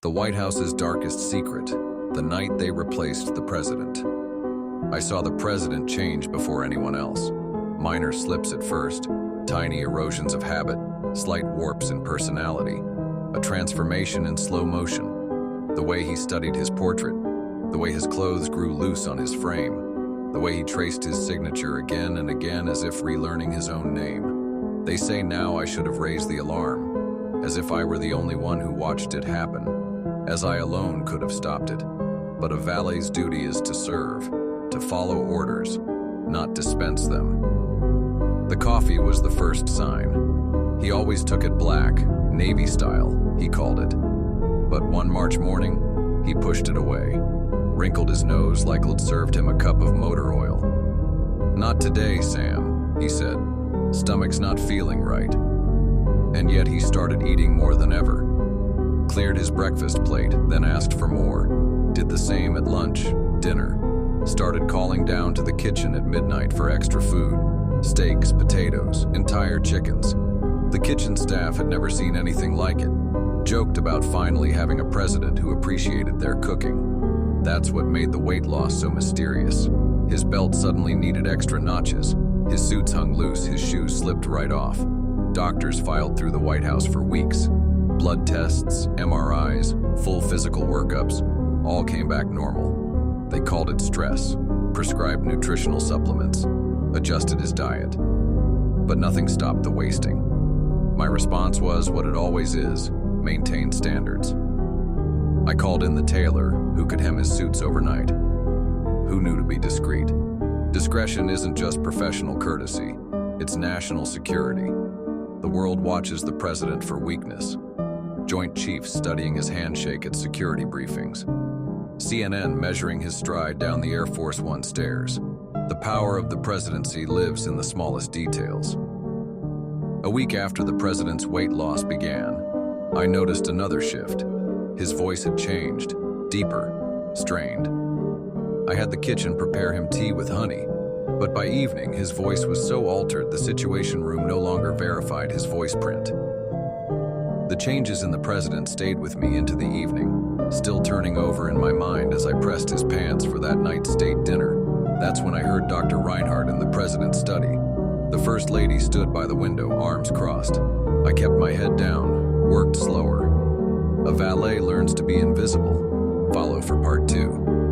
The White House's darkest secret, the night they replaced the president. I saw the president change before anyone else. Minor slips at first, tiny erosions of habit, slight warps in personality, a transformation in slow motion. The way he studied his portrait, the way his clothes grew loose on his frame, the way he traced his signature again and again as if relearning his own name. They say now I should have raised the alarm, as if I were the only one who watched it happen, as I alone could have stopped it. But a valet's duty is to serve, to follow orders, not dispense them. The coffee was the first sign. He always took it black, Navy style, he called it. But one March morning, he pushed it away, wrinkled his nose like it'd served him a cup of motor oil. "Not today, Sam," he said. "Stomach's not feeling right." And yet he started eating more than ever. Cleared his breakfast plate, then asked for more. Did the same at lunch, dinner. Started calling down to the kitchen at midnight for extra food. Steaks, potatoes, entire chickens. The kitchen staff had never seen anything like it. Joked about finally having a president who appreciated their cooking. That's what made the weight loss so mysterious. His belt suddenly needed extra notches. His suits hung loose, his shoes slipped right off. Doctors filed through the White House for weeks. Blood tests, MRIs, full physical workups, all came back normal. They called it stress, prescribed nutritional supplements, adjusted his diet. But nothing stopped the wasting. My response was what it always is, maintain standards. I called in the tailor, who could hem his suits overnight, who knew to be discreet. Discretion isn't just professional courtesy, it's national security. The world watches the president for weakness. Joint Chiefs studying his handshake at security briefings. CNN measuring his stride down the Air Force One stairs. The power of the presidency lives in the smallest details. A week after the president's weight loss began, I noticed another shift. His voice had changed, deeper, strained. I had the kitchen prepare him tea with honey, but by evening his voice was so altered the Situation Room no longer verified his voice print. The changes in the president stayed with me into the evening, still turning over in my mind as I pressed his pants for that night's state dinner. That's when I heard Dr. Reinhardt in the president's study. The First Lady stood by the window, arms crossed. I kept my head down, worked slower. A valet learns to be invisible. Follow for part 2.